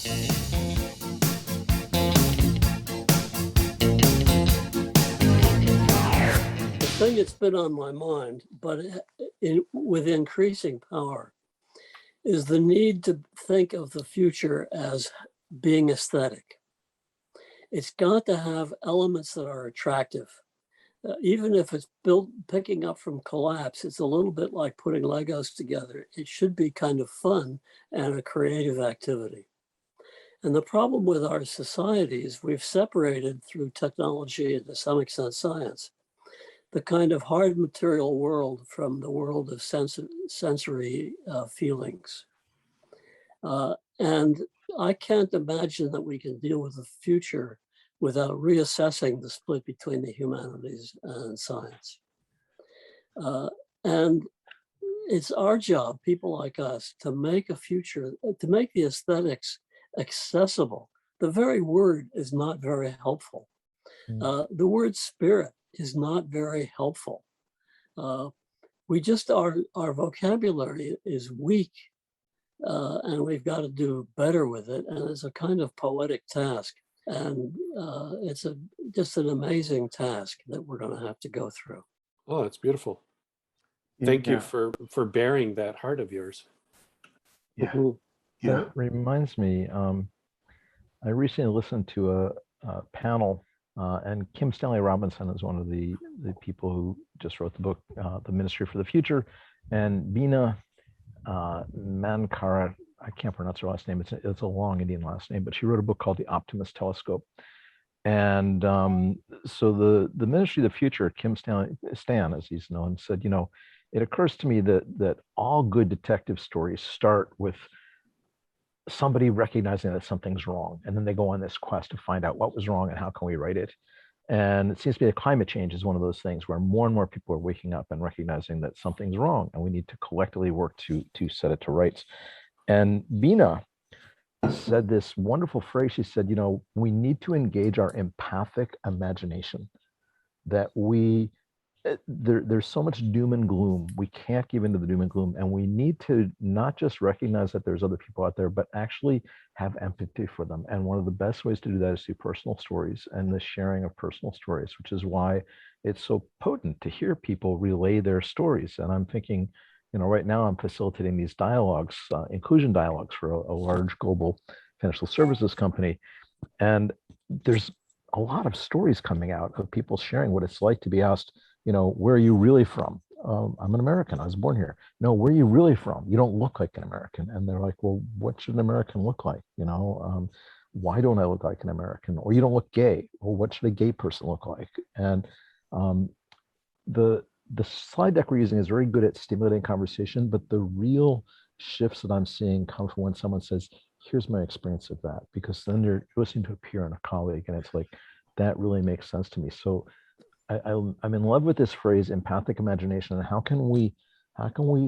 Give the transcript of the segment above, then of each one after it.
The thing that's been on my mind, but with increasing power, is the need to think of the future as being aesthetic. It's got to have elements that are attractive. Even if it's built, picking up from collapse, it's a little bit like putting Legos together. It should be kind of fun and a creative activity. And the problem with our society is we've separated through technology and to some extent science, the kind of hard material world from the world of sensory feelings. And I can't imagine that we can deal with the future without reassessing the split between the humanities and science. And it's our job, people like us, to make a future, to make the aesthetics accessible. The very word is not very helpful. The word spirit is not very helpful. We just, our vocabulary is weak, and we've got to do better with it. And it's a kind of poetic task. And it's just an amazing task that we're going to have to go through. Oh, that's beautiful. Thank you for bearing that heart of yours. Yeah. That reminds me, I recently listened to a panel, and Kim Stanley Robinson is one of the people who just wrote the book, The Ministry for the Future, and Bina Mankara, I can't pronounce her last name. It's a long Indian last name, but she wrote a book called The Optimist Telescope. And so the Ministry of the Future, Stan, as he's known, said, you know, it occurs to me that all good detective stories start with somebody recognizing that something's wrong, and then they go on this quest to find out what was wrong and how can we right it. And it seems to me that climate change is one of those things where more and more people are waking up and recognizing that something's wrong, and we need to collectively work to set it to rights. And Bina said this wonderful phrase. She said, you know, we need to engage our empathic imagination, that there's so much doom and gloom. We can't give into the doom and gloom. And we need to not just recognize that there's other people out there, but actually have empathy for them. And one of the best ways to do that is through personal stories and the sharing of personal stories, which is why it's so potent to hear people relay their stories. And I'm thinking, you know, right now I'm facilitating these dialogues, inclusion dialogues for a large global financial services company. And there's a lot of stories coming out of people sharing what it's like to be asked, you know, where are you really from? I'm an American. I was born here. No, where are you really from? You don't look like an American. And they're like, well, what should an American look like? You know, why don't I look like an American? Or you don't look gay. Well, what should a gay person look like? And the slide deck we're using is very good at stimulating conversation, but the real shifts that I'm seeing come from when someone says, here's my experience of that, because then you're listening to a peer and a colleague, and it's like, that really makes sense to me. So I'm in love with this phrase, empathic imagination, and how can we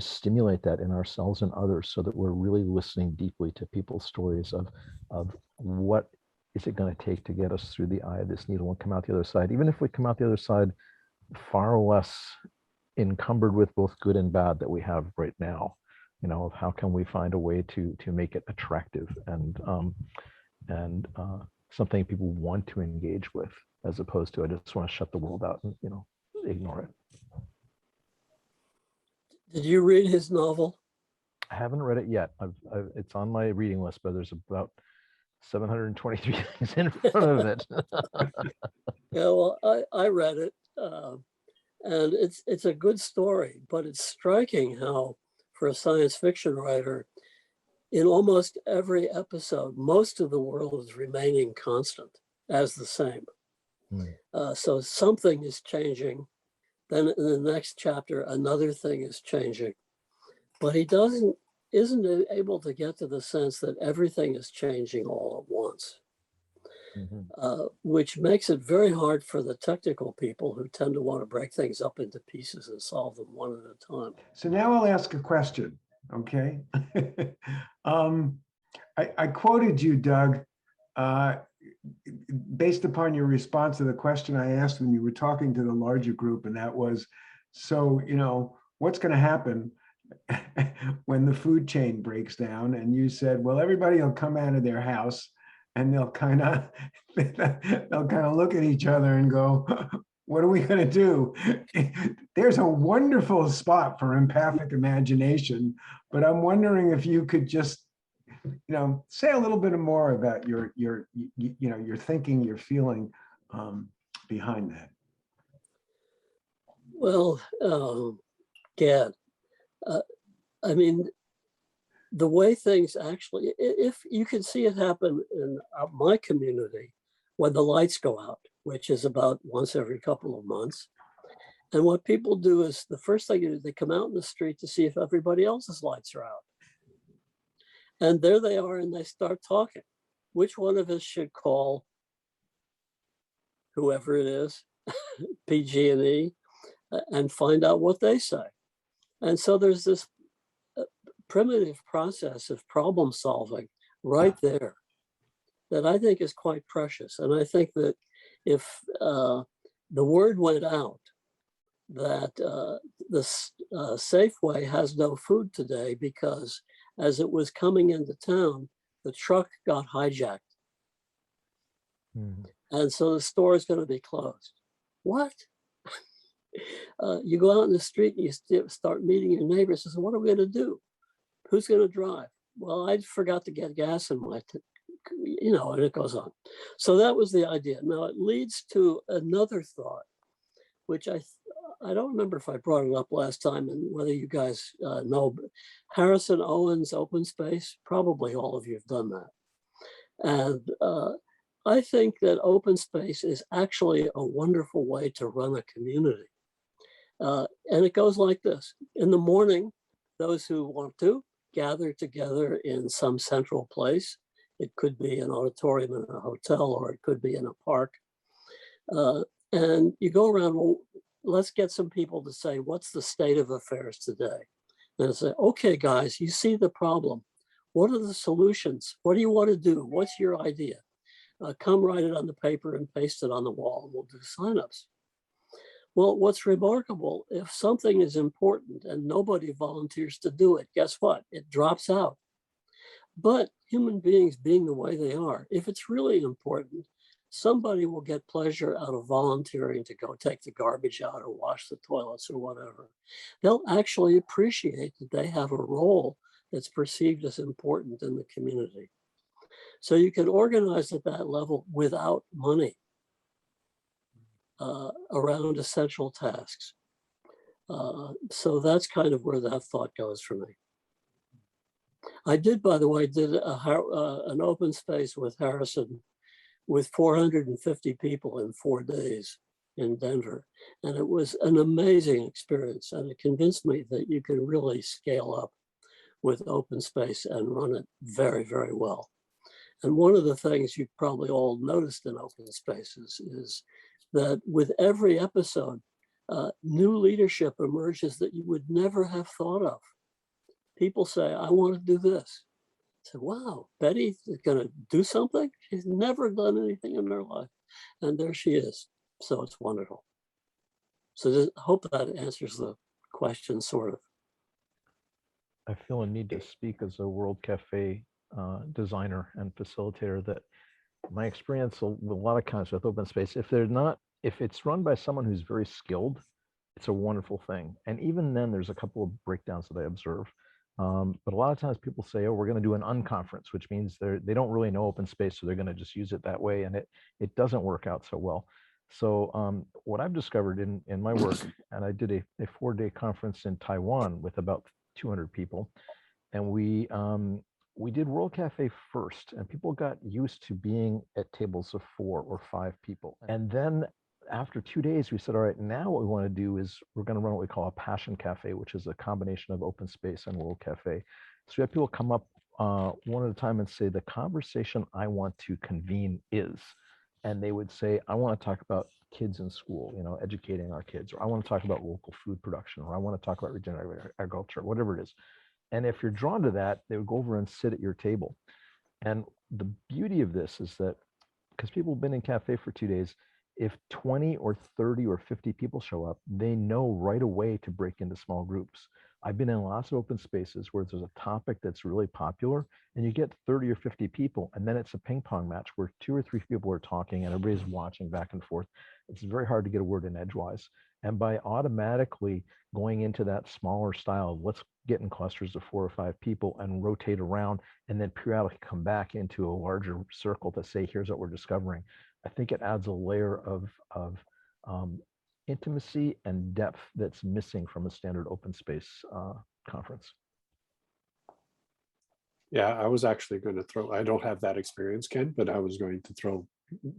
stimulate that in ourselves and others so that we're really listening deeply to people's stories of what is it going to take to get us through the eye of this needle and come out the other side, even if we come out the other side far less encumbered with both good and bad that we have right now. You know, how can we find a way to make it attractive and something people want to engage with, as opposed to I just want to shut the world out and, you know, ignore it. Did you read his novel? I haven't read it yet. It's on my reading list, but there's about 723 things in front of it. Yeah, well, I read it, and it's a good story, but it's striking how, for a science fiction writer, in almost every episode, most of the world is remaining constant as the same. So something is changing. Then in the next chapter, another thing is changing. But he isn't able to get to the sense that everything is changing all at once, which makes it very hard for the technical people who tend to want to break things up into pieces and solve them one at a time. So now I'll ask a question, okay? I quoted you, Doug, based upon your response to the question I asked when you were talking to the larger group, and that was, so, you know, what's going to happen when the food chain breaks down, and you said, well, everybody will come out of their house and they'll kind of look at each other and go, what are we going to do? There's a wonderful spot for empathic imagination, but I'm wondering if you could just, say a little bit more about your thinking, your feeling behind that. Well, Gad, I mean, the way things actually, if you can see it happen in my community when the lights go out, which is about once every couple of months. And what people do is the first thing they come out in the street to see if everybody else's lights are out. And there they are, and they start talking. Which one of us should call whoever it is, PG&E, and find out what they say? And so there's this primitive process of problem solving right there that I think is quite precious. And I think that if the word went out that the Safeway has no food today because as it was coming into town, the truck got hijacked. And so the store is going to be closed. What? You go out in the street and you start meeting your neighbors and say, what are we going to do? Who's going to drive? Well, I forgot to get gas in my, and it goes on. So that was the idea. Now it leads to another thought, which I don't remember if I brought it up last time and whether you guys know, but Harrison Owen's open space, probably all of you have done that. And I think that open space is actually a wonderful way to run a community. And it goes like this. In the morning, those who want to gather together in some central place. It could be an auditorium in a hotel, or it could be in a park. And you go around, well, let's get some people to say, what's the state of affairs today? And say, okay, guys, you see the problem. What are the solutions? What do you want to do? What's your idea? Come write it on the paper and paste it on the wall, and we'll do signups. Well, what's remarkable, if something is important and nobody volunteers to do it, guess what? It drops out. But human beings being the way they are, if it's really important, somebody will get pleasure out of volunteering to go take the garbage out or wash the toilets or whatever. They'll actually appreciate that they have a role that's perceived as important in the community. So you can organize at that level without money around essential tasks. So that's kind of where that thought goes for me. I did, by the way, an open space with Harrison with 450 people in 4 days in Denver. And it was an amazing experience. And it convinced me that you can really scale up with open space and run it very, very well. And one of the things you've probably all noticed in open spaces is that with every episode, new leadership emerges that you would never have thought of. People say, I want to do this. I say, wow, Betty is going to do something? She's never done anything in her life. And there she is. So it's wonderful. So I hope that answers the question, sort of. I feel a need to speak as a World Cafe designer and facilitator that my experience with a lot of kinds with open space, if it's run by someone who's very skilled, it's a wonderful thing. And even then there's a couple of breakdowns that I observe. But a lot of times people say, oh, we're going to do an unconference, which means they don't really know open space, so they're going to just use it that way. And it doesn't work out so well. So what I've discovered in my work, and I did a 4-day conference in Taiwan with about 200 people, and we did World Cafe first, and people got used to being at tables of 4 or 5 people. And then after 2 days, we said, all right, now what we want to do is we're going to run what we call a passion cafe, which is a combination of open space and World Cafe. So we have people come up one at a time and say, the conversation I want to convene is, and they would say, I want to talk about kids in school, educating our kids, or I want to talk about local food production, or I want to talk about regenerative agriculture, whatever it is. And if you're drawn to that, they would go over and sit at your table. And the beauty of this is that because people have been in cafe for 2 days, if 20 or 30 or 50 people show up, they know right away to break into small groups. I've been in lots of open spaces where there's a topic that's really popular and you get 30 or 50 people, and then it's a ping pong match where 2 or 3 people are talking and everybody's watching back and forth. It's very hard to get a word in edgewise. And by automatically going into that smaller style of let's get in clusters of 4 or 5 people and rotate around and then periodically come back into a larger circle to say, here's what we're discovering, I think it adds a layer of intimacy and depth that's missing from a standard open space conference. Yeah, I was actually going to throw, I don't have that experience, Ken, but I was going to throw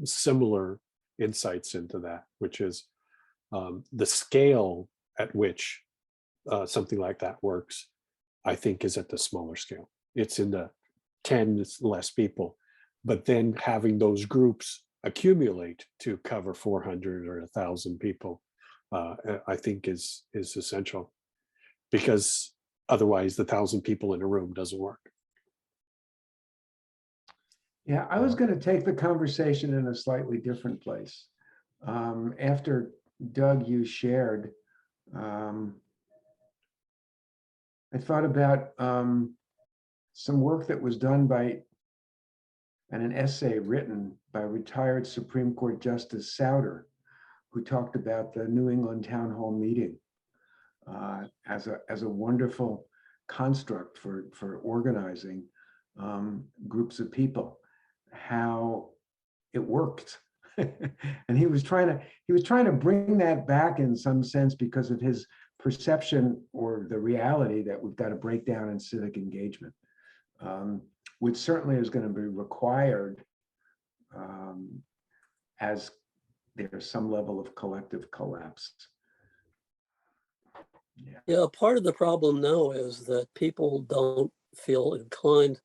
similar insights into that, which is the scale at which something like that works, I think is at the smaller scale. It's in the 10 less people, but then having those groups accumulate to cover 400 or 1,000 people, I think is essential, because otherwise the 1,000 people in a room doesn't work. Yeah, I was going to take the conversation in a slightly different place. After Doug, you shared, I thought about some work that was done by, and an essay written by retired Supreme Court Justice Souter, who talked about the New England Town Hall meeting as a wonderful construct for organizing groups of people, how it worked. And he was trying to bring that back in some sense because of his perception or the reality that we've got to break down in civic engagement, which certainly is going to be required as there's some level of collective collapse. Yeah, part of the problem now is that people don't feel inclined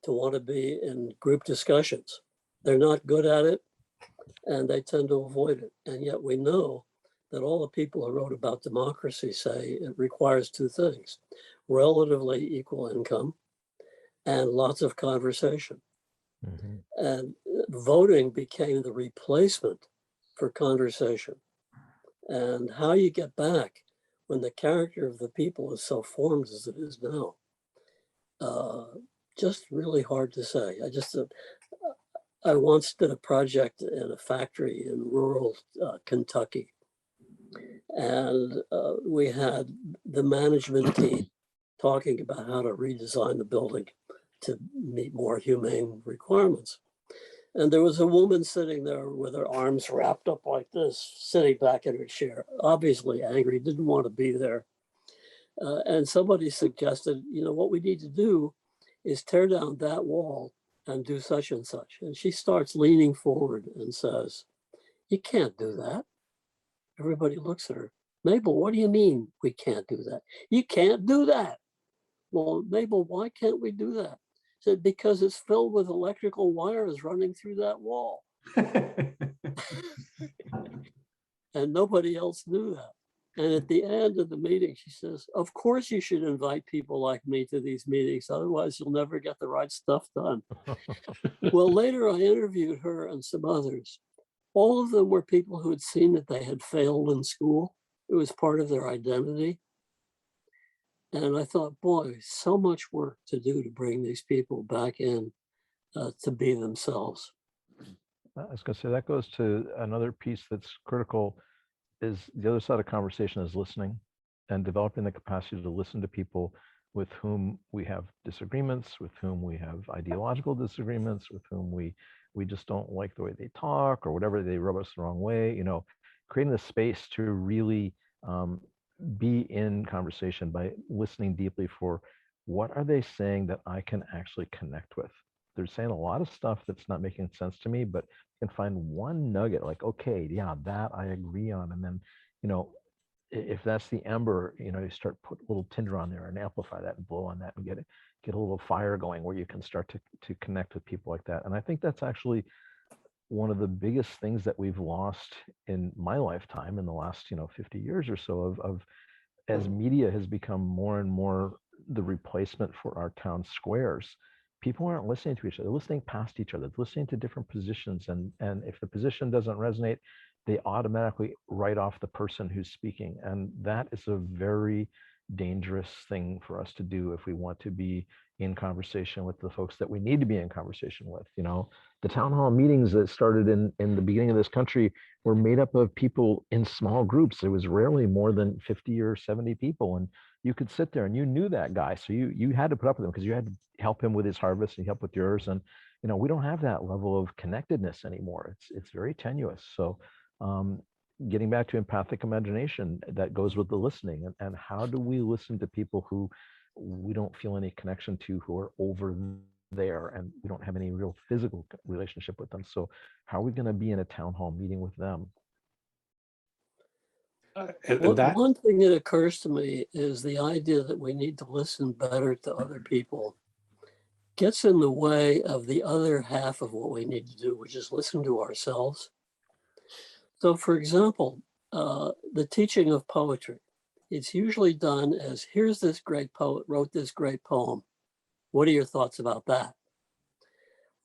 to want to be in group discussions. They're not good at it, and they tend to avoid it. And yet we know that all the people who wrote about democracy say it requires 2 things: relatively equal income and lots of conversation. Mm-hmm. And voting became the replacement for conversation. And how you get back when the character of the people is so formed as it is now, just really hard to say. I once did a project in a factory in rural Kentucky, and we had the management team talking about how to redesign the building to meet more humane requirements. And there was a woman sitting there with her arms wrapped up like this, sitting back in her chair, obviously angry, didn't want to be there. And somebody suggested, what we need to do is tear down that wall and do such and such. And she starts leaning forward and says, "You can't do that." Everybody looks at her. "Mabel, what do you mean we can't do that?" "You can't do that." "Well, Mabel, why can't we do that?" She said, "Because it's filled with electrical wires running through that wall." And nobody else knew that. And at the end of the meeting, she says, "Of course you should invite people like me to these meetings. Otherwise, you'll never get the right stuff done." Well, later I interviewed her and some others. All of them were people who had seen that they had failed in school. It was part of their identity. And I thought, boy, so much work to do to bring these people back in to be themselves. I was going to say that goes to another piece that's critical, is the other side of conversation is listening and developing the capacity to listen to people with whom we have disagreements, with whom we have ideological disagreements, with whom we just don't like the way they talk or whatever, they rub us the wrong way, creating the space to really be in conversation by listening deeply for what are they saying that I can actually connect with. They're saying a lot of stuff that's not making sense to me, but you can find one nugget like, okay, yeah, that I agree on. And then, if that's the ember, you start put a little tinder on there and amplify that and blow on that and get a little fire going where you can start to connect with people like that. And I think that's actually one of the biggest things that we've lost in my lifetime in the last, 50 years or so of as media has become more and more the replacement for our town squares. People aren't listening to each other, they're listening past each other, they're listening to different positions. And if the position doesn't resonate, they automatically write off the person who's speaking. And that is a very dangerous thing for us to do if we want to be in conversation with the folks that we need to be in conversation with. You know, the town hall meetings that started in the beginning of this country were made up of people in small groups. There was rarely more than 50 or 70 people, and you could sit there and you knew that guy, so you had to put up with him because you had to help him with his harvest and help with yours. And you know, we don't have that level of connectedness anymore. It's very tenuous. So getting back to empathic imagination, that goes with the listening, and how do we listen to people who we don't feel any connection to, who are over there, and we don't have any real physical relationship with them. So how are we going to be in a town hall meeting with them? One thing that occurs to me is the idea that we need to listen better to other people gets in the way of the other half of what we need to do, which is listen to ourselves. So for example, the teaching of poetry, it's usually done as, here's this great poet wrote this great poem. What are your thoughts about that?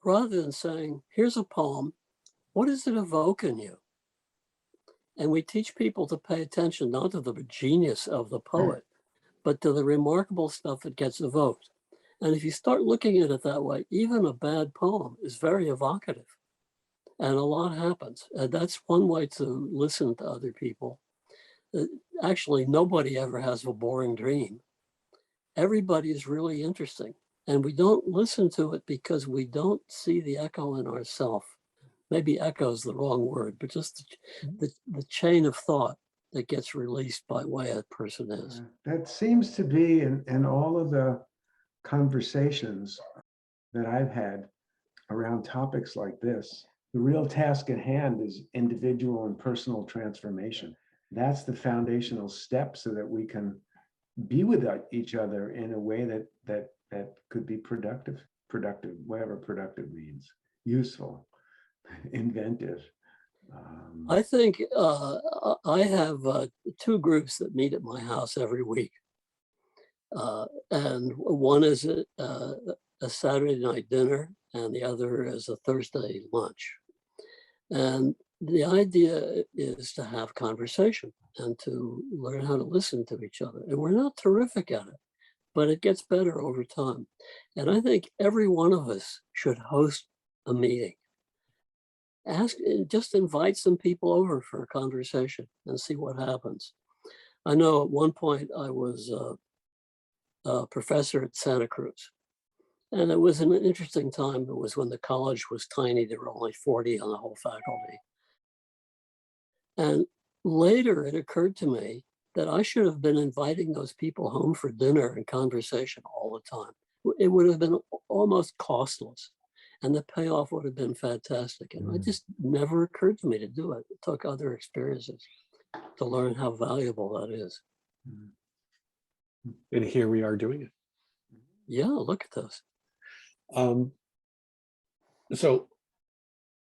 Rather than saying, here's a poem, what does it evoke in you? And we teach people to pay attention not to the genius of the poet, but to the remarkable stuff that gets evoked. And if you start looking at it that way, even a bad poem is very evocative. And a lot happens. And that's one way to listen to other people. Actually, nobody ever has a boring dream. Everybody is really interesting. And we don't listen to it because we don't see the echo in ourselves. Maybe echo is the wrong word, but just the chain of thought that gets released by way a person is. That seems to be in all of the conversations that I've had around topics like this. The real task at hand is individual and personal transformation. That's the foundational step so that we can be with each other in a way that could be productive, whatever productive means, useful, inventive. I think I have two groups that meet at my house every week. And one is a Saturday night dinner, and the other is a Thursday lunch. And the idea is to have conversation and to learn how to listen to each other. And we're not terrific at it, but it gets better over time. And I think every one of us should host a meeting. Just invite some people over for a conversation and see what happens. I know at one point I was a professor at Santa Cruz, and it was an interesting time. It was when the college was tiny. There were only 40 on the whole faculty. And later it occurred to me that I should have been inviting those people home for dinner and conversation all the time. It would have been almost costless, and the payoff would have been fantastic. And it just never occurred to me to do it. It took other experiences to learn how valuable that is. And here we are doing it. Yeah, look at this. So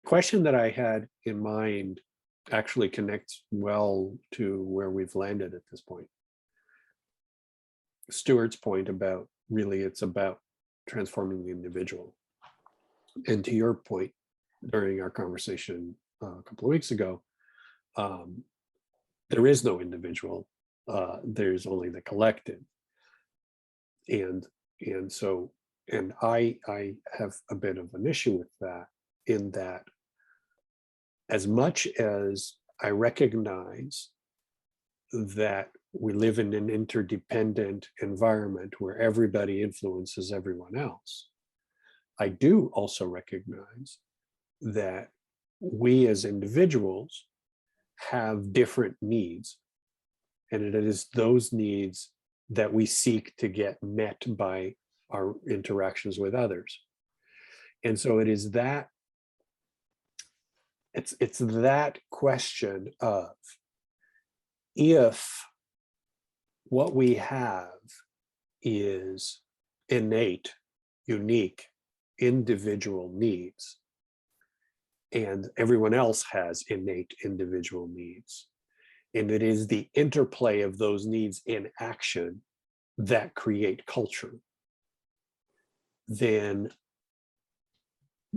question that I had in mind actually connects well to where we've landed at this point. Stuart's point about really it's about transforming the individual. And to your point during our conversation a couple of weeks ago, there is no individual, there's only the collective. And I have a bit of an issue with that, in that as much as I recognize that we live in an interdependent environment where everybody influences everyone else, I do also recognize that we as individuals have different needs, and it is those needs that we seek to get met by our interactions with others. And so it is that it's that question of, if what we have is innate, unique, individual needs, and everyone else has innate individual needs, and it is the interplay of those needs in action that create culture, then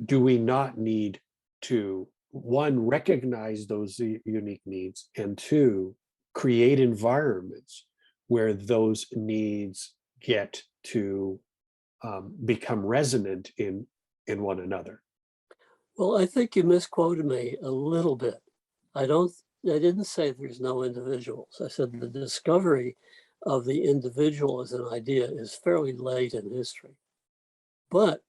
do we not need to, one, recognize those unique needs, and two, create environments where those needs get to become resonant in one another. Well, I think you misquoted me a little bit. I didn't say there's no individuals. I said the discovery of the individual as an idea is fairly late in history. But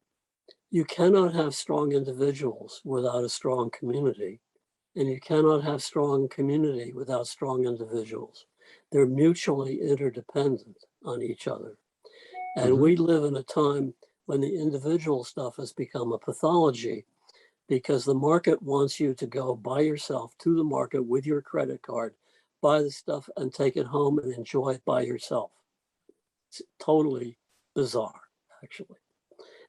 you cannot have strong individuals without a strong community, and you cannot have strong community without strong individuals. They're mutually interdependent on each other. And we live in a time when the individual stuff has become a pathology, because the market wants you to go by yourself to the market with your credit card, buy the stuff and take it home and enjoy it by yourself. It's totally bizarre, actually.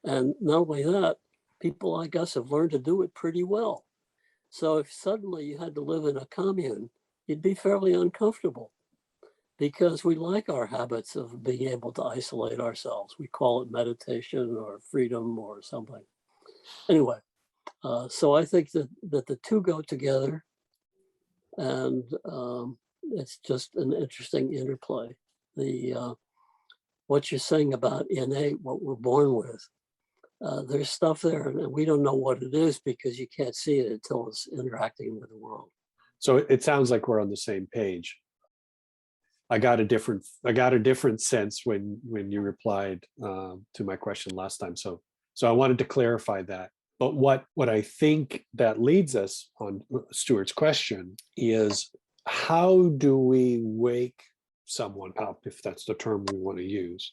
And not only that, people like us have learned to do it pretty well. So if suddenly you had to live in a commune, you'd be fairly uncomfortable, because we like our habits of being able to isolate ourselves. We call it meditation or freedom or something. Anyway, so I think that the two go together, and it's just an interesting interplay. What you're saying about innate, what we're born with, there's stuff there, and we don't know what it is because you can't see it until it's interacting with the world. So it sounds like we're on the same page. I got a different sense when you replied to my question last time. So I wanted to clarify that. But what I think that leads us on Stuart's question is, how do we wake someone up, if that's the term we want to use,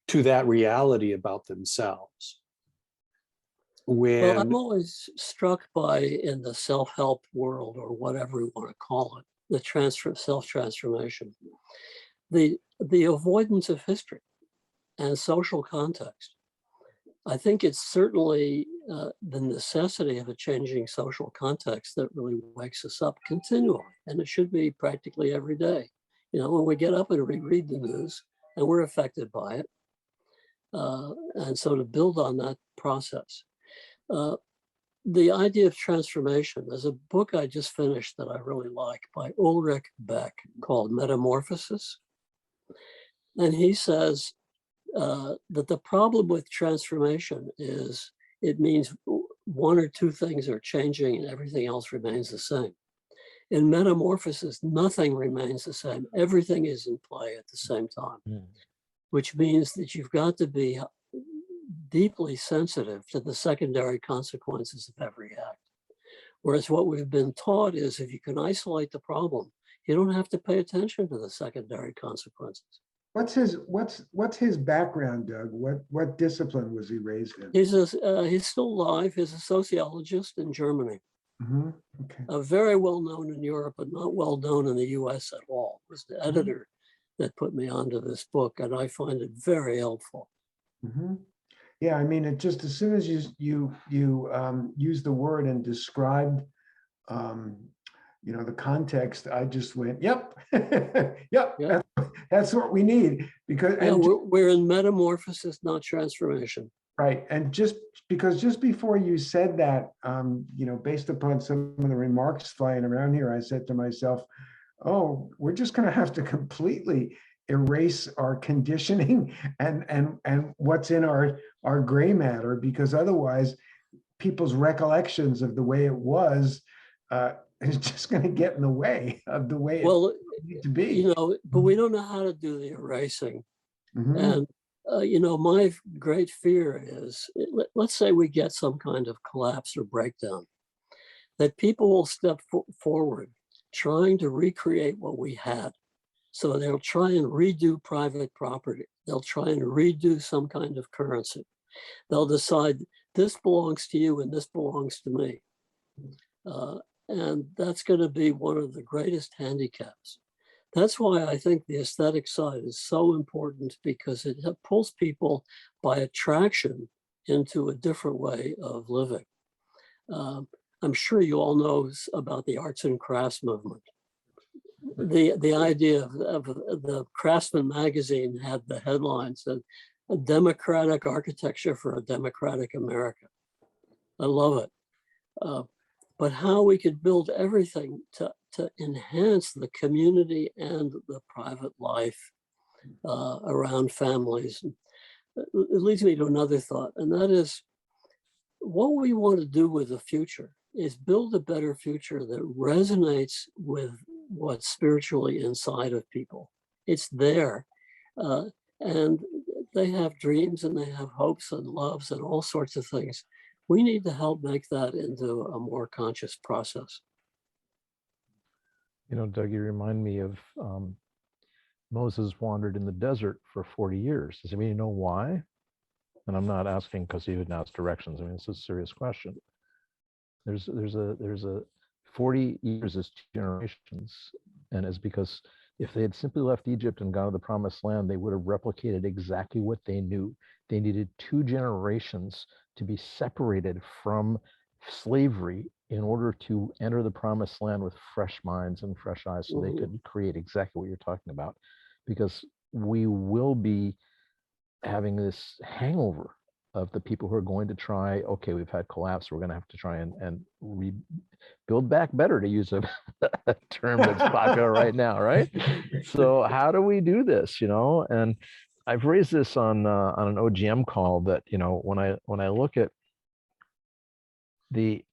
to that reality about themselves? Well, I'm always struck by, in the self-help world, or whatever we want to call it, the self-transformation, the avoidance of history and social context. I think it's certainly the necessity of a changing social context that really wakes us up continually, and it should be practically every day. You know, when we get up and reread the news, and we're affected by it, and so to build on that process. The idea of transformation, there's a book I just finished that I really like by Ulrich Beck called Metamorphosis. And he says that the problem with transformation is it means one or two things are changing and everything else remains the same. In metamorphosis, nothing remains the same. Everything is in play at the same time, which means that you've got to be deeply sensitive to the secondary consequences of every act. Whereas what we've been taught is, if you can isolate the problem, you don't have to pay attention to the secondary consequences. What's his background, Doug? What discipline was he raised in? He's still alive. He's a sociologist in Germany. Okay. Very well known in Europe, but not well known in the US at all. It was the editor that put me onto this book, and I find it very helpful. Yeah, I mean, it just, as soon as you used the word and described, the context, I just went, yep, yep, Yeah. That's what we need, because we're in metamorphosis, not transformation. Right, and just before you said that, based upon some of the remarks flying around here, I said to myself, oh, we're just going to have to completely erase our conditioning and what's in our gray matter, because otherwise people's recollections of the way it was is just going to get in the way of the way it needs to be. But we don't know how to do the erasing. And my great fear is, let's say we get some kind of collapse or breakdown, that people will step forward trying to recreate what we had. So they'll try and redo private property. They'll try and redo some kind of currency. They'll decide this belongs to you and this belongs to me. And that's going to be one of the greatest handicaps. That's why I think the aesthetic side is so important, because it pulls people by attraction into a different way of living. I'm sure you all know about the arts and crafts movement. The idea of the Craftsman magazine had the headline said, "A democratic architecture for a democratic America." I love it. But how we could build everything to enhance the community and the private life around families. It leads me to another thought, and that is what we want to do with the future is build a better future that resonates with what's spiritually inside of people. It's there. And they have dreams and they have hopes and loves and all sorts of things. We need to help make that into a more conscious process. You know, Doug, you remind me of Moses wandered in the desert for 40 years. Does anybody know why? And I'm not asking because he didn't ask directions. I mean, it's a serious question. There's a 40 years is 2 generations, and it's because if they had simply left Egypt and gone to the promised land, they would have replicated exactly what they knew. They needed 2 generations to be separated from slavery in order to enter the promised land with fresh minds and fresh eyes, so they could create exactly what you're talking about. Because we will be having this hangover of the people who are going to try, okay, we've had collapse, we're going to have to try and build back better, to use a term that's popular right now, right? So how do we do this, you know? And I've raised this on an OGM call that, you know, when I look at the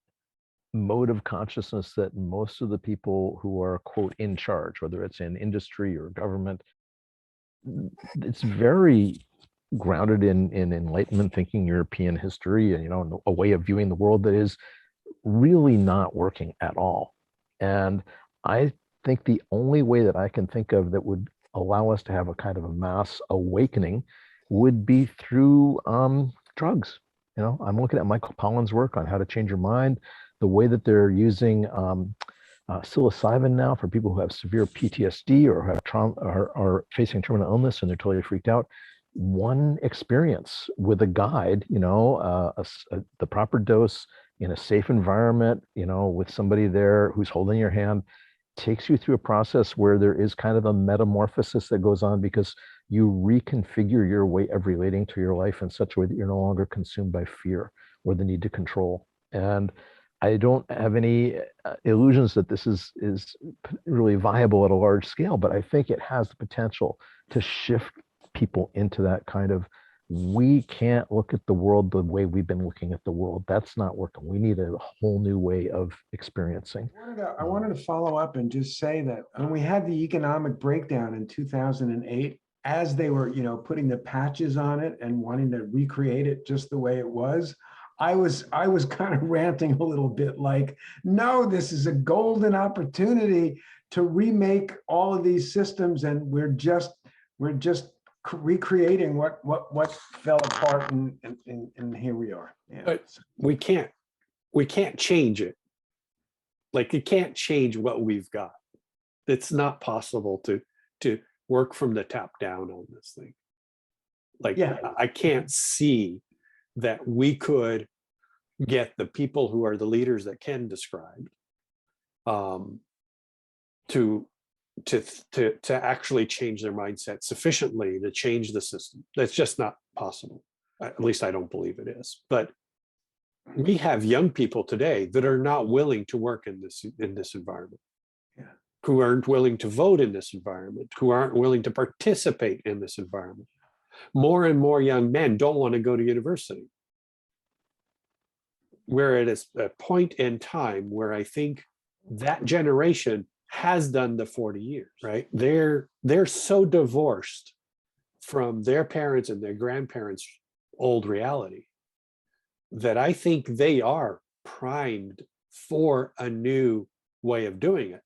mode of consciousness that most of the people who are, quote, in charge, whether it's in industry or government, it's very grounded in Enlightenment thinking, European history, and, you know, a way of viewing the world that is really not working at all. And I think the only way that I can think of that would allow us to have a kind of a mass awakening would be through drugs. You know, I'm looking at Michael Pollan's work on how to change your mind, the way that they're using psilocybin now for people who have severe PTSD or have trauma or are facing terminal illness and they're totally freaked out. One experience with a guide, you know, the proper dose in a safe environment, you know, with somebody there who's holding your hand, takes you through a process where there is kind of a metamorphosis that goes on, because you reconfigure your way of relating to your life in such a way that you're no longer consumed by fear or the need to control. And I don't have any illusions that this is really viable at a large scale, but I think it has the potential to shift people into that kind of, we can't look at the world the way we've been looking at the world. That's not working. We need a whole new way of experiencing. I wanted to follow up and just say that when we had the economic breakdown in 2008, as they were, you know, putting the patches on it and wanting to recreate it just the way it was, I was kind of ranting a little bit like, no, this is a golden opportunity to remake all of these systems, and we're just recreating what fell apart, and here we are. Yeah. But we can't change it. Like, you can't change what we've got. It's not possible to work from the top down on this thing. Like, yeah. I can't see that we could get the people who are the leaders that Ken described to actually change their mindset sufficiently to change the system. That's just not possible. At least I don't believe it is. But we have young people today that are not willing to work in this environment, who aren't willing to vote in this environment, who aren't willing to participate in this environment. More and more young men don't want to go to university. We're at a point in time where I think that generation has done the 40 years, right? They're so divorced from their parents and their grandparents' old reality that I think they are primed for a new way of doing it.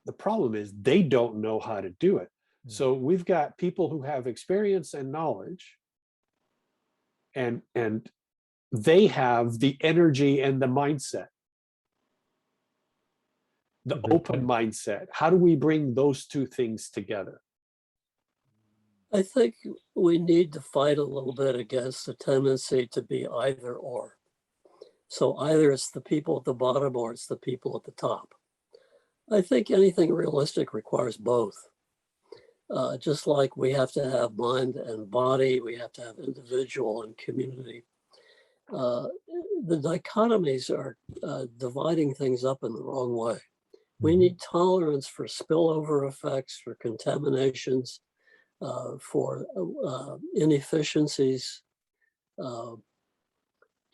The problem is they don't know how to do it. So we've got people who have experience and knowledge, and they have the energy and the mindset, the open mindset. How do we bring those two things together? I think we need to fight a little bit against the tendency to be either or. So either it's the people at the bottom or it's the people at the top. I think anything realistic requires both. Just like we have to have mind and body, we have to have individual and community. The dichotomies are dividing things up in the wrong way. We need tolerance for spillover effects, for contaminations, for inefficiencies,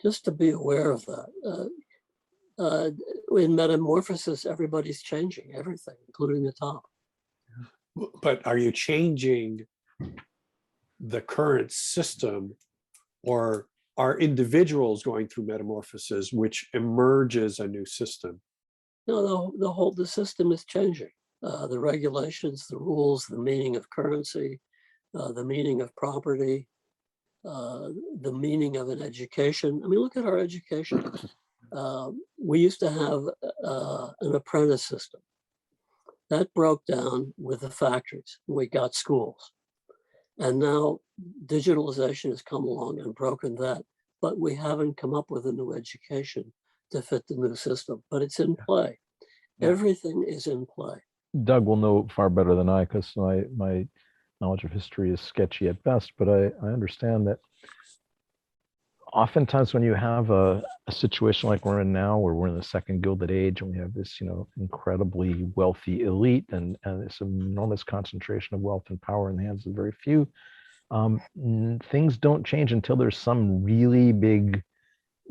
just to be aware of that. In metamorphosis, everybody's changing everything, including the top. But are you changing the current system, or are individuals going through metamorphosis which emerges a new system? No, the system is changing. The regulations, the rules, the meaning of currency, the meaning of property, the meaning of an education. I mean, look at our education. We used to have an apprentice system. That broke down with the factories. We got schools. And now digitalization has come along and broken that, but we haven't come up with a new education to fit the new system, but it's in play. Yeah. Everything is in play. Doug will know far better than I, because my knowledge of history is sketchy at best, but I understand that oftentimes when you have a situation like we're in now, where we're in the second Gilded Age and we have this, incredibly wealthy elite and this enormous concentration of wealth and power in the hands of very few, things don't change until there's some really big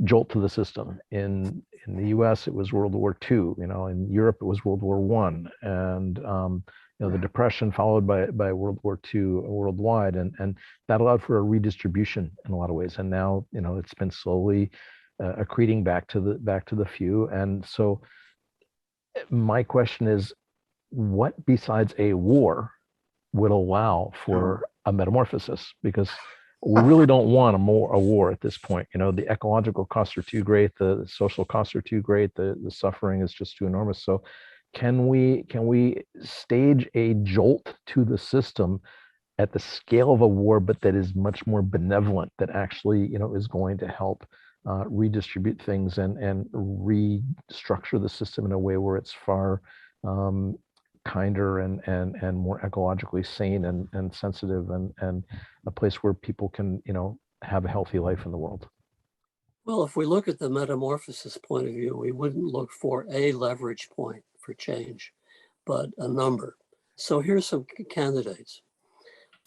jolt to the system. In the US, it was World War II. In Europe, it was World War I, and the Depression followed by World War II worldwide, and that allowed for a redistribution in a lot of ways. And now, it's been slowly accreting back to the few. And so, my question is, what besides a war would allow for a metamorphosis? Because we really don't want a war at this point. The ecological costs are too great, the social costs are too great, the suffering is just too enormous. So can we stage a jolt to the system at the scale of a war, but that is much more benevolent, that actually is going to help redistribute things and restructure the system in a way where it's far kinder and more ecologically sane and sensitive, and a place where people can have a healthy life in the world? Well, if we look at the metamorphosis point of view, we wouldn't look for a leverage point for change, but a number. So here's some candidates.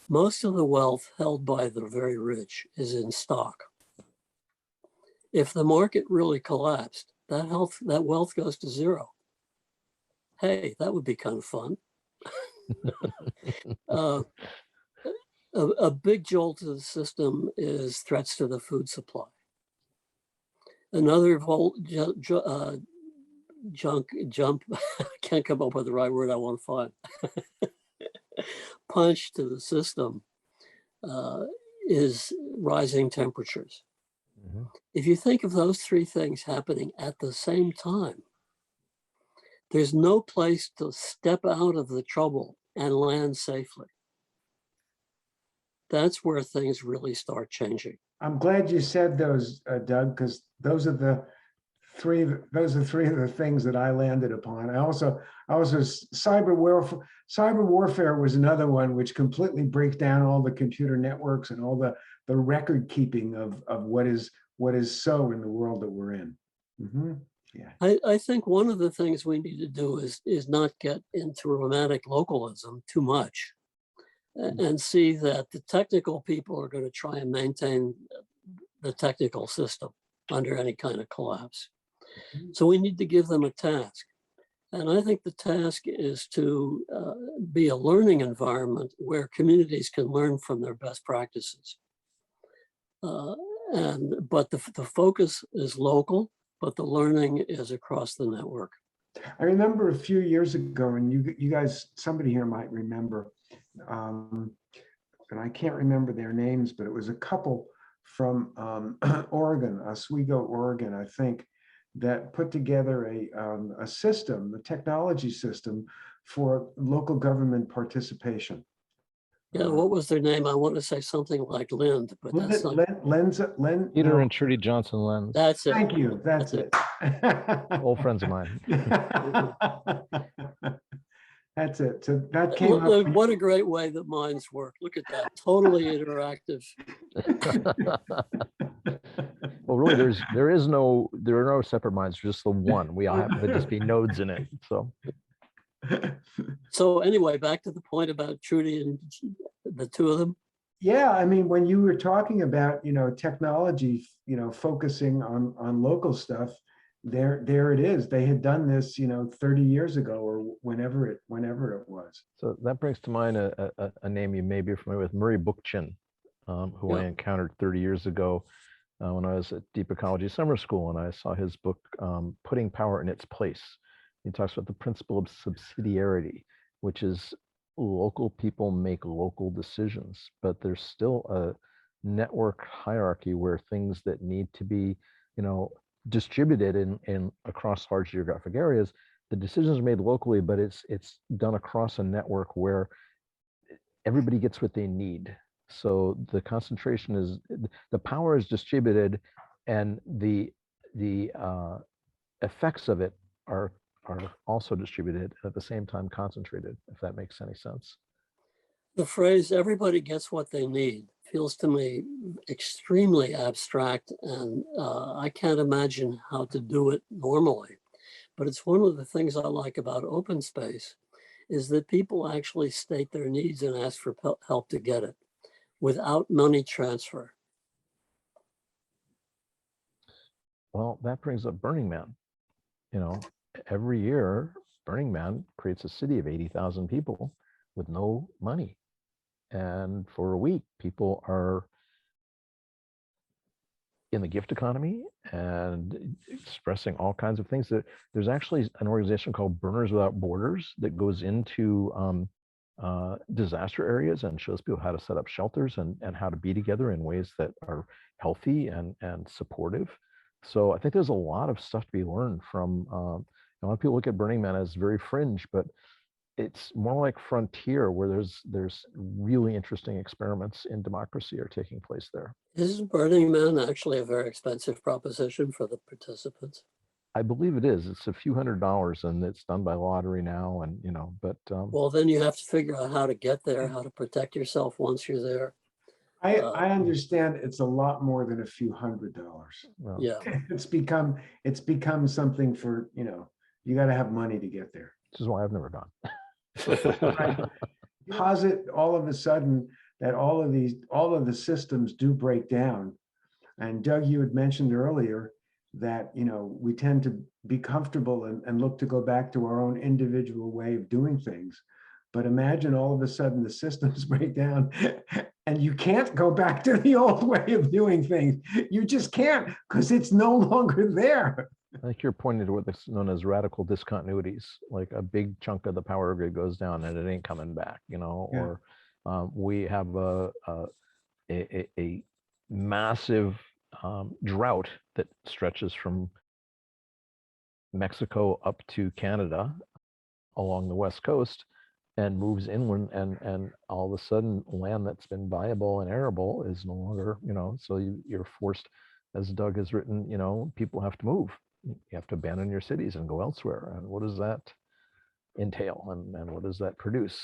Most of the wealth held by the very rich is in stock. If the market really collapsed, that wealth goes to zero. Hey, that would be kind of fun. A big jolt to the system is threats to the food supply. Another jump, I can't come up with the right word I want to find. Punch to the system is rising temperatures. Mm-hmm. If you think of those three things happening at the same time, there's no place to step out of the trouble and land safely. That's where things really start changing. I'm glad you said those, Doug, because those are three of the things that I landed upon. I also cyber warfare was another one, which completely breaks down all the computer networks and all the record keeping of what is so in the world that we're in. Mm-hmm. Yeah. I think one of the things we need to do is not get into romantic localism too much, and see that the technical people are going to try and maintain the technical system under any kind of collapse. So we need to give them a task. And I think the task is to be a learning environment where communities can learn from their best practices. But the focus is local, but the learning is across the network. I remember a few years ago, and you guys, somebody here might remember, and I can't remember their names, but it was a couple from Oregon, Oswego, Oregon, I think, that put together a system, the technology system for local government participation. Yeah, what was their name? I want to say something like Lind, but that's not. Peter and Trudy Johnson Lenz. That's it. Thank you. That's it. Old friends of mine. That's it. So that came up. What a great way that minds work. Look at that. Totally interactive. Well, really, there are no separate minds, just the one. We all happen to just be nodes in it. So anyway, back to the point about Trudy and the two of them? Yeah, I mean, when you were talking about, technology, focusing on local stuff, there it is. They had done this, 30 years ago or whenever it was. So that brings to mind a name you may be familiar with, Murray Bookchin, who I Yeah. encountered 30 years ago when I was at Deep Ecology Summer School, and I saw his book, Putting Power in Its Place. He talks about the principle of subsidiarity, which is local people make local decisions, but there's still a network hierarchy where things that need to be, distributed in across large geographic areas, the decisions are made locally, but it's done across a network where everybody gets what they need. So the concentration is, the power is distributed, and the effects of it are also distributed at the same time concentrated, if that makes any sense. The phrase "everybody gets what they need" feels to me extremely abstract, and I can't imagine how to do it normally. But it's one of the things I like about open space, is that people actually state their needs and ask for help to get it without money transfer. Well, that brings up Burning Man. Every year, Burning Man creates a city of 80,000 people with no money. And for a week, people are in the gift economy and expressing all kinds of things. There's actually an organization called Burners Without Borders that goes into disaster areas and shows people how to set up shelters and how to be together in ways that are healthy and supportive. So I think there's a lot of stuff to be learned from, a lot of people look at Burning Man as very fringe, but it's more like Frontier, where there's really interesting experiments in democracy are taking place there. Isn't Burning Man actually a very expensive proposition for the participants? I believe it is. It's a few $100s, and it's done by lottery now. And but well, then you have to figure out how to get there, how to protect yourself once you're there. I understand it's a lot more than a few $100s. well, Yeah, It's become something for, you got to have money to get there. this is why I've never gone. Right. Posit all of a sudden that all of the systems do break down. And Doug, you had mentioned earlier that, we tend to be comfortable and look to go back to our own individual way of doing things. But imagine all of a sudden the systems break down and you can't go back to the old way of doing things. You just can't, because it's no longer there. I think you're pointing to what's known as radical discontinuities, like a big chunk of the power grid goes down and it ain't coming back, or we have a massive drought that stretches from Mexico up to Canada along the West Coast and moves inland, and all of a sudden land that's been viable and arable is no longer, so you're forced, as Doug has written, people have to move. You have to abandon your cities and go elsewhere. And what does that entail? And what does that produce?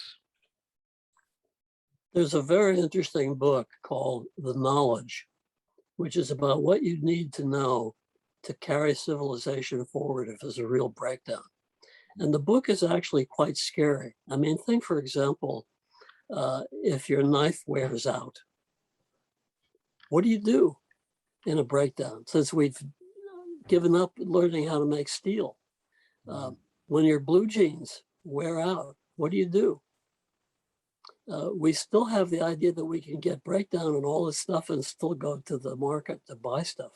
there's a very interesting book called The Knowledge, which is about what you need to know to carry civilization forward if there's a real breakdown. And the book is actually quite scary. I mean, think, for example, if your knife wears out, what do you do in a breakdown? Since we've given up learning how to make steel. When your blue jeans wear out, what do you do? We still have the idea that we can get breakdown and all this stuff and still go to the market to buy stuff,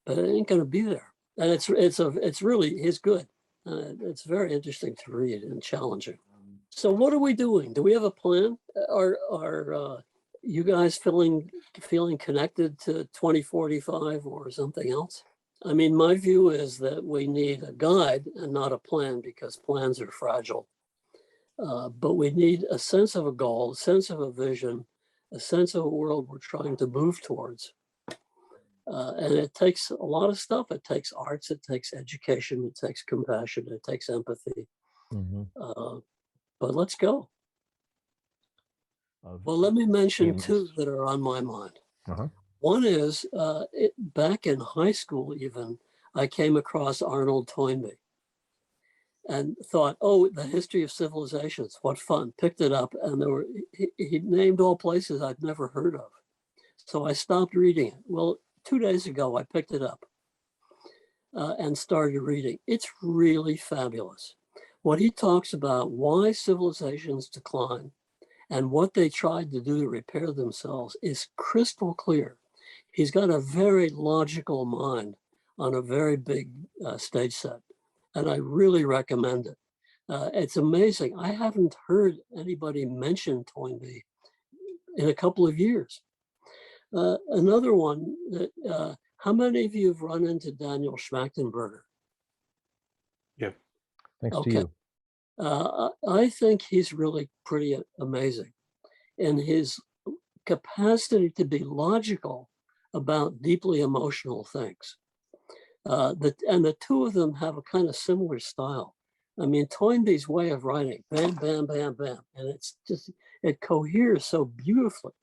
but it ain't going to be there. And it's good. It's very interesting to read and challenging. So what are we doing? Do we have a plan? Are you guys feeling connected to 2045 or something else? I mean, my view is that we need a guide and not a plan, because plans are fragile. But we need a sense of a goal, a sense of a vision, a sense of a world we're trying to move towards. And it takes a lot of stuff. It takes arts, it takes education, it takes compassion, it takes empathy. But let's go. Well, let me mention two that are on my mind. One is, back in high school even, I came across Arnold Toynbee. and thought, oh, the history of civilizations, what fun, picked it up, and he named all places I'd never heard of. So I stopped reading it. Well, 2 days ago, I picked it up and started reading. It's really fabulous. What he talks about, why civilizations decline and what they tried to do to repair themselves, is crystal clear. He's got a very logical mind on a very big stage set, and I really recommend it. It's amazing. I haven't heard anybody mention Toynbee in a couple of years. Another one that, how many of you have run into Daniel Schmachtenberger? Yeah. Thanks Okay. to you. I think he's really pretty amazing in his capacity to be logical about deeply emotional things. And the two of them have a kind of similar style. I mean, Toynbee's way of writing, bam, bam, bam, bam, and it's just, it coheres so beautifully.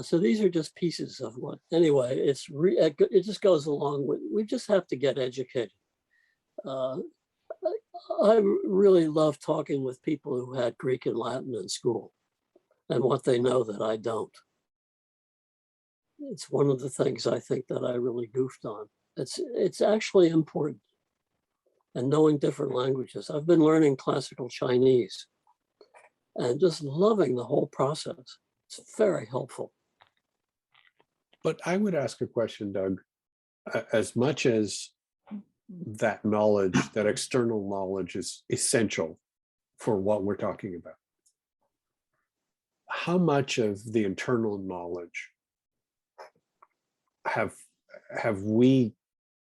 So these are just pieces of what, anyway, it just goes along with, we just have to get educated. I really love talking with people who had Greek and Latin in school and what they know that I don't. It's one of the things I think that I really goofed on. It's actually important. And knowing different languages. I've been learning classical Chinese and just loving the whole process. It's very helpful. But I would ask a question, Doug. As much as that knowledge, that external knowledge is essential for what we're talking about, how much of the internal knowledge have we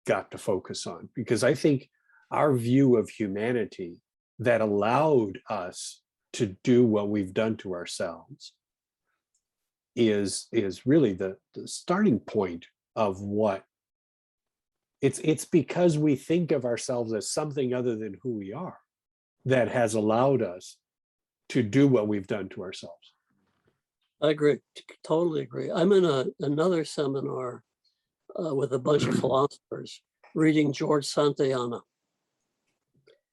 got to focus on? Because I think our view of humanity that allowed us to do what we've done to ourselves is really the starting point of what it's because we think of ourselves as something other than who we are that has allowed us to do what we've done to ourselves. I agree, totally agree. I'm in another seminar with a bunch of philosophers reading George Santayana.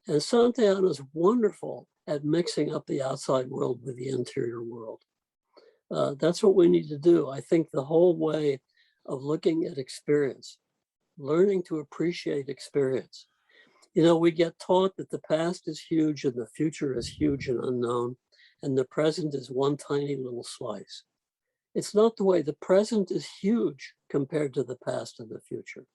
And Santayana is wonderful at mixing up the outside world with the interior world. That's what we need to do. I think the whole way of looking at experience, learning to appreciate experience. You know, we get taught that the past is huge and the future is huge and unknown, and the present is one tiny little slice. It's not the way. The present is huge compared to the past and the future.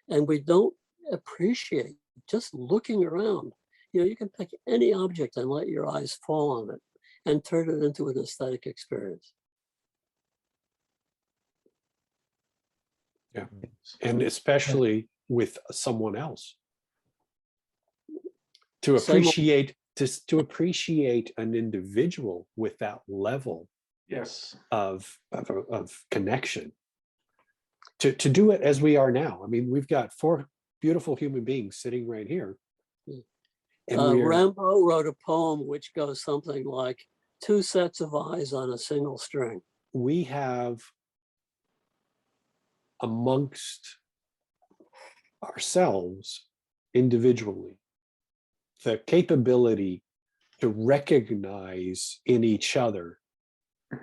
And we don't appreciate just looking around. You know, you can pick any object and let your eyes fall on it and turn it into an aesthetic experience. Yeah, and especially with someone else. To appreciate to appreciate an individual with that level Yes. of connection. To do it as we are now. I mean, we've got 4 beautiful human beings sitting right here. And Rimbaud wrote a poem which goes something like 2 sets of eyes on a single string. we have amongst ourselves individually the capability to recognize in each other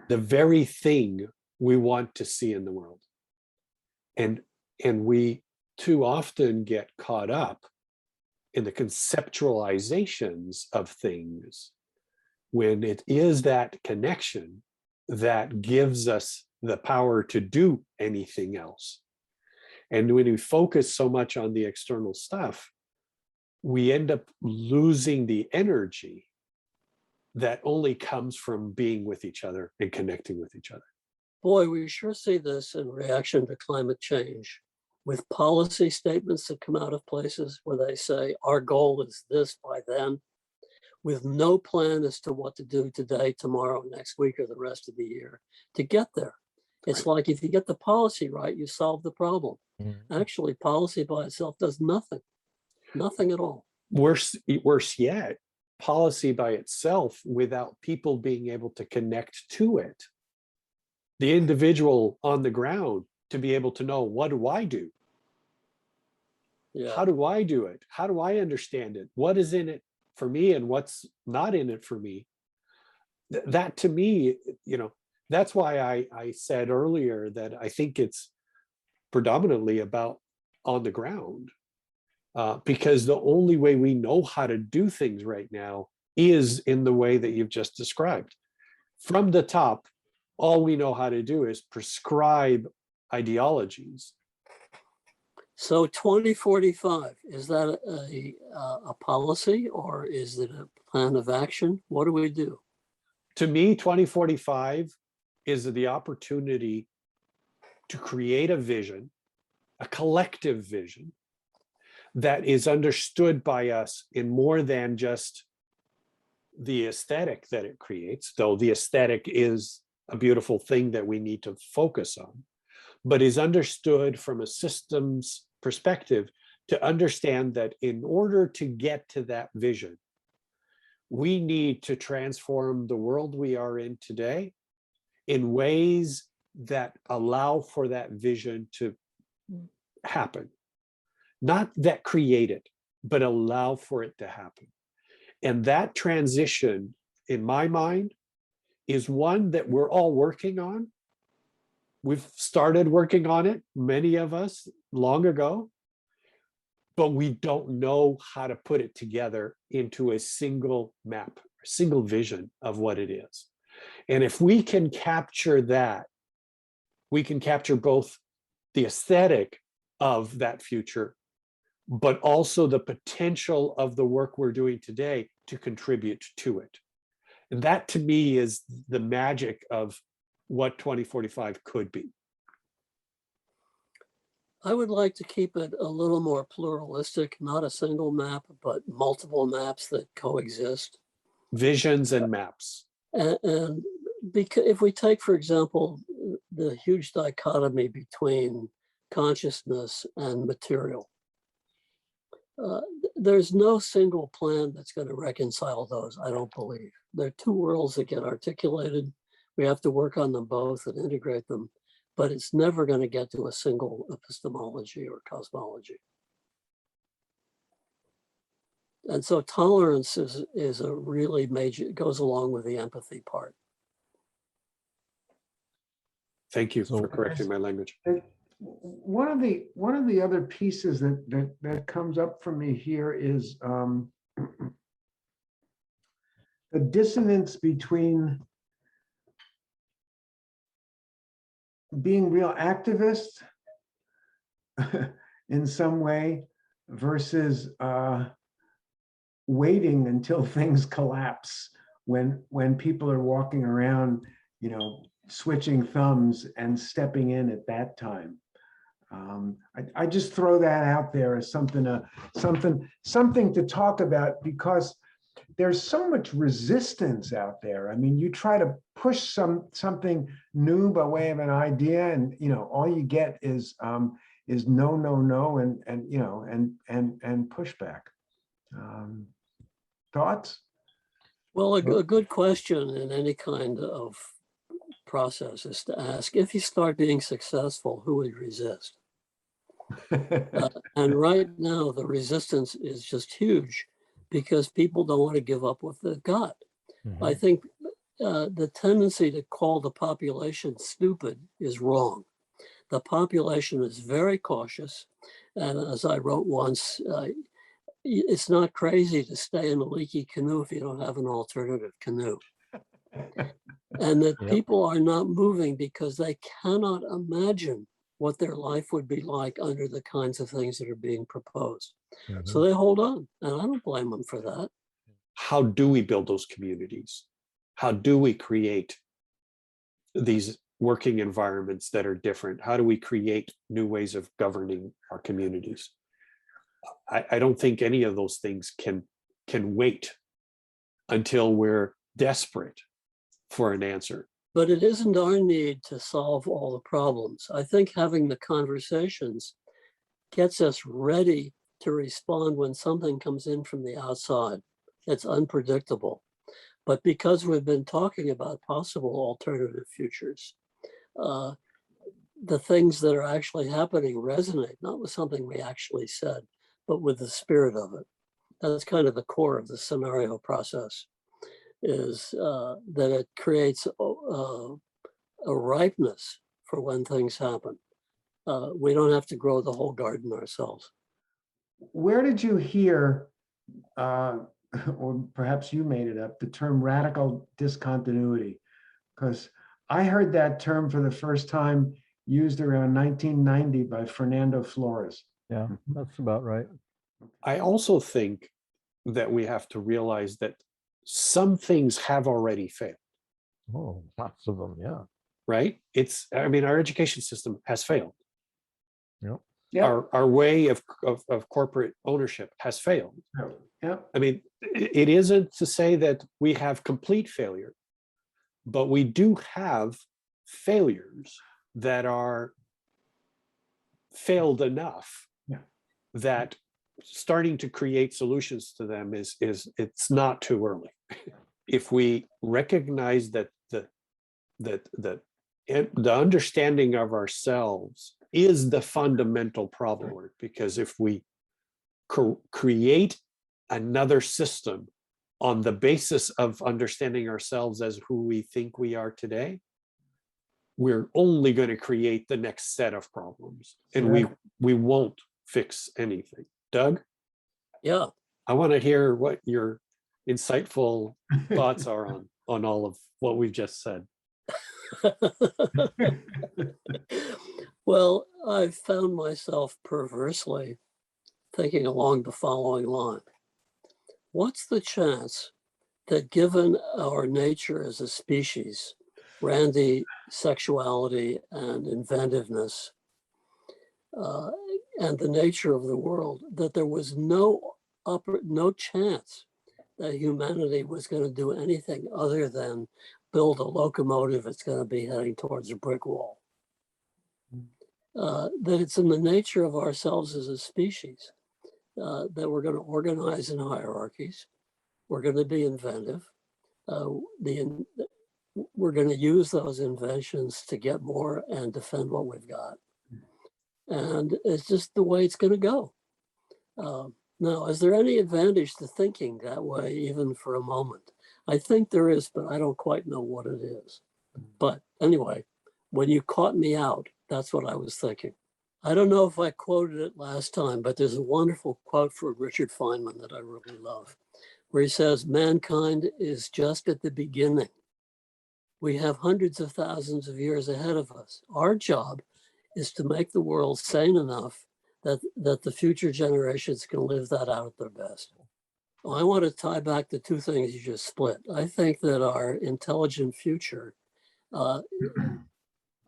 the very thing we want to see in the world. And we too often get caught up in the conceptualizations of things when it is that connection that gives us the power to do anything else. And when we focus so much on the external stuff, we end up losing the energy that only comes from being with each other and connecting with each other. Boy, we sure see this in reaction to climate change with policy statements that come out of places where they say, our goal is this by then, with no plan as to what to do today, tomorrow, next week, or the rest of the year to get there. It's like if you get the policy right, you solve the problem. Actually, policy by itself does nothing, nothing at all. Worse yet, policy by itself without people being able to connect to it. The individual on the ground to be able to know, what do I do? Yeah. How do I do it? How do I understand it? What is in it for me and what's not in it for me? That to me, that's why I said earlier that I think it's predominantly about on the ground, because the only way we know how to do things right now is in the way that you've just described. From the top, all we know how to do is prescribe ideologies. So 2045, is that a policy or is it a plan of action? What do we do? To me, 2045 is the opportunity to create a vision, a collective vision that is understood by us in more than just the aesthetic that it creates, though the aesthetic is a beautiful thing that we need to focus on, but is understood from a systems perspective to understand that in order to get to that vision, we need to transform the world we are in today in ways that allow for that vision to happen. Not that create it, but allow for it to happen. And that transition, in my mind, is one that we're all working on. We've started working on it, many of us, long ago, but we don't know how to put it together into a single map, a single vision of what it is. And if we can capture that, we can capture both the aesthetic of that future, but also the potential of the work we're doing today to contribute to it. And that to me is the magic of what 2045 could be. I would like to keep it a little more pluralistic, not a single map, but multiple maps that coexist. Visions and maps. And because if we take, for example, the huge dichotomy between consciousness and material, there's no single plan that's going to reconcile those, I don't believe. There are two worlds that get articulated. We have to work on them both and integrate them, but it's never going to get to a single epistemology or cosmology. And so tolerance is a really major, it goes along with the empathy part. Thank you So- for correcting my language. One of the other pieces that comes up for me here is the dissonance between being real activists in some way versus waiting until things collapse when people are walking around, switching thumbs and stepping in at that time. I just throw that out there as something to talk about, because there's so much resistance out there. I mean, you try to push something new by way of an idea, and all you get is no, and pushback. Thoughts? Well, a good question in any kind of process is to ask, if you start being successful, who would resist? And right now, the resistance is just huge because people don't want to give up what they've got. Mhm. I think the tendency to call the population stupid is wrong. The population is very cautious. And as I wrote once, it's not crazy to stay in a leaky canoe if you don't have an alternative canoe. And that Yep. people are not moving because they cannot imagine what their life would be like under the kinds of things that are being proposed. Mhm. So they hold on, and I don't blame them for that. How do we build those communities? How do we create these working environments that are different? How do we create new ways of governing our communities? I don't think any of those things can wait until we're desperate for an answer. But it isn't our need to solve all the problems. I think having the conversations gets us ready to respond when something comes in from the outside that's unpredictable. But because we've been talking about possible alternative futures, the things that are actually happening resonate, not with something we actually said, but with the spirit of it. That's kind of the core of the scenario process, is that it creates a ripeness for when things happen. We don't have to grow the whole garden ourselves. Where did you hear, or perhaps you made it up, the term radical discontinuity? Because I heard that term for the first time used around 1990 by Fernando Flores. Yeah, that's about right. I also think that we have to realize that some things have already failed, Oh, lots of them. Yeah. right? I mean, our education system has failed. Yep. Yeah. Our way of corporate ownership has failed. Yeah. I mean, it isn't to say that we have complete failure, but we do have failures that are failed enough that starting to create solutions to them it's not too early. If we recognize that the understanding of ourselves is the fundamental problem, because if we create another system on the basis of understanding ourselves as who we think we are today, we're only going to create the next set of problems, and we won't fix anything. Doug? Yeah. I want to hear what your insightful thoughts are on all of what we've just said. Well, I've found myself perversely thinking along the following line. What's the chance that, given our nature as a species, randy sexuality and inventiveness, and the nature of the world, that there was no chance that humanity was going to do anything other than build a locomotive that's going to be heading towards a brick wall? That it's in the nature of ourselves as a species that we're going to organize in hierarchies. We're going to be inventive. We're going to use those inventions to get more and defend what we've got. And it's just the way it's going to go. Now, is there any advantage to thinking that way, even for a moment? I think there is, but I don't quite know what it is. But anyway, when you caught me out, that's what I was thinking. I don't know if I quoted it last time, but there's a wonderful quote from Richard Feynman that I really love, where he says, mankind is just at the beginning. We have hundreds of thousands of years ahead of us. Our job is to make the world sane enough that the future generations can live that out at their best. I want to tie back the two things you just split. I think that our intelligent future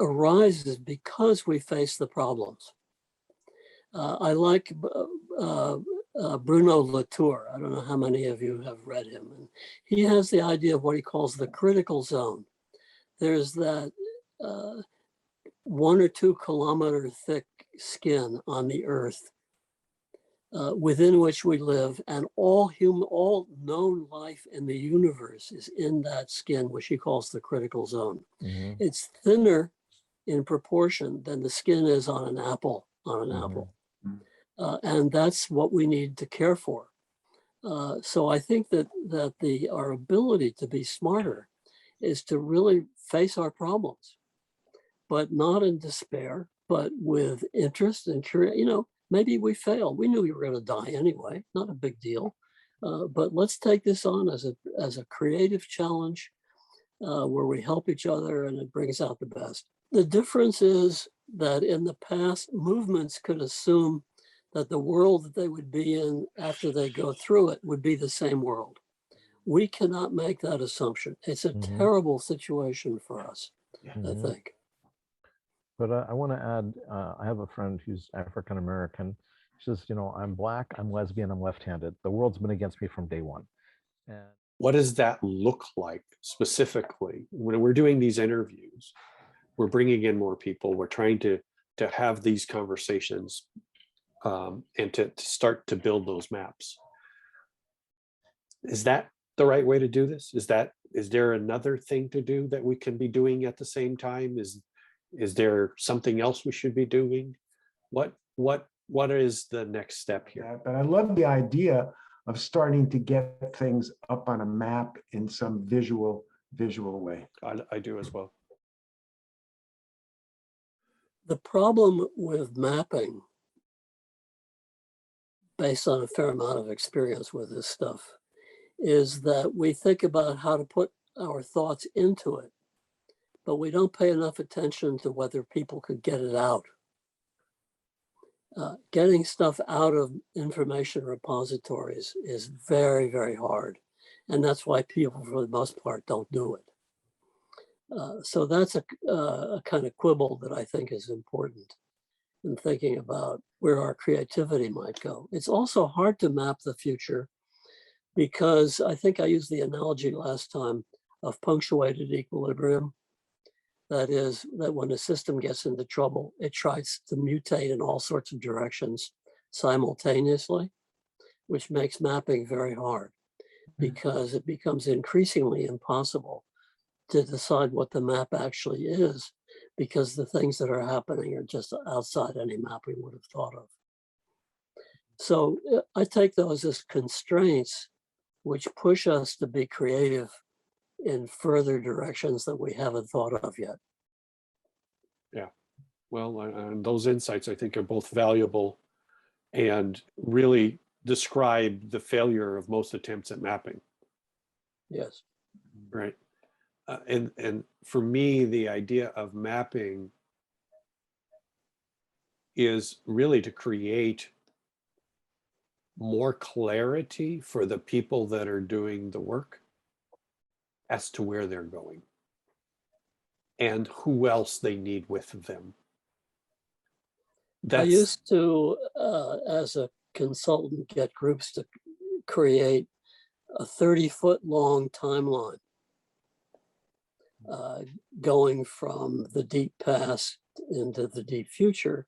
arises because we face the problems. I like Bruno Latour. I don't know how many of you have read him. And he has the idea of what he calls the critical zone. There's that 1 or 2 kilometer thick skin on the earth within which we live, and all known life in the universe is in that skin, which he calls the critical zone. Mm-hmm. It's thinner in proportion than the skin is on an apple. And that's what we need to care for. So I think that our ability to be smarter is to really face our problems, but not in despair, but with interest and curiosity. Maybe we fail. We knew we were going to die anyway. Not a big deal. But let's take this on as a creative challenge where we help each other and it brings out the best. The difference is that in the past, movements could assume that the world that they would be in after they go through it would be the same world. We cannot make that assumption. It's a terrible situation for us, I think. But I want to add, I have a friend who's African-American. She says, I'm Black, I'm lesbian, I'm left-handed. The world's been against me from day one. And what does that look like specifically? When we're doing these interviews, we're bringing in more people. We're trying to have these conversations and to start to build those maps. Is that the right way to do this? Is there another thing to do that we can be doing at the same time? Is there something else we should be doing? What what is the next step here? Yeah, but I love the idea of starting to get things up on a map in some visual way. I do as well. The problem with mapping, based on a fair amount of experience with this stuff, is that we think about how to put our thoughts into it, but we don't pay enough attention to whether people could get it out. Getting stuff out of information repositories is very, very hard. And that's why people, for the most part, don't do it. So that's a kind of quibble that I think is important in thinking about where our creativity might go. It's also hard to map the future because I think I used the analogy last time of punctuated equilibrium. That is, that when a system gets into trouble, it tries to mutate in all sorts of directions simultaneously, which makes mapping very hard because it becomes increasingly impossible to decide what the map actually is because the things that are happening are just outside any map we would have thought of. So I take those as constraints which push us to be creative in further directions that we haven't thought of yet. Yeah, well, and those insights I think are both valuable and really describe the failure of most attempts at mapping. Yes. Right. And for me, the idea of mapping is really to create more clarity for the people that are doing the work as to where they're going and who else they need with them. I used to, as a consultant, get groups to create a 30-foot long timeline going from the deep past into the deep future.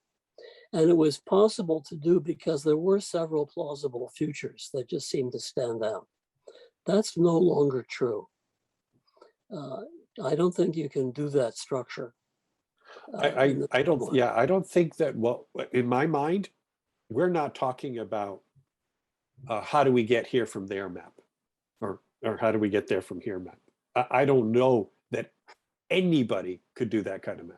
And it was possible to do because there were several plausible futures that just seemed to stand out. That's no longer true. I don't think you can do that structure. I don't think that, well, in my mind, we're not talking about how do we get here from there map or how do we get there from here map. I don't know that anybody could do that kind of map.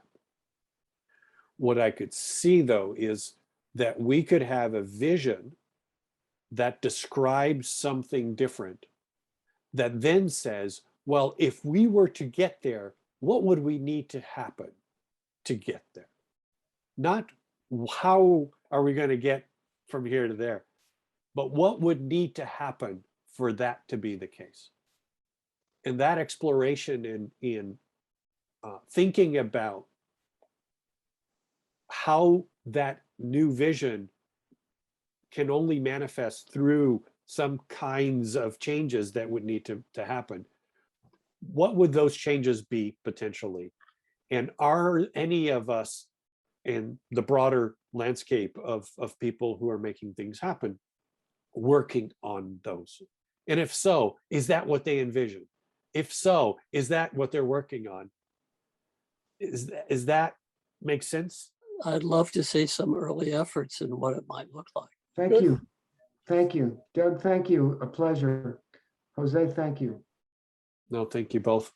What I could see though is that we could have a vision that describes something different that then says, well, if we were to get there, what would we need to happen to get there? Not how are we going to get from here to there, but what would need to happen for that to be the case. And that exploration in thinking about how that new vision can only manifest through some kinds of changes that would need to happen. What would those changes be potentially? And are any of us in the broader landscape of people who are making things happen working on those? And if so, is that what they envision? If so, is that what they're working on? Is that make sense? I'd love to see some early efforts in what it might look like. Thank you. Thank you. Doug, thank you. A pleasure. Jose, thank you. No, thank you both.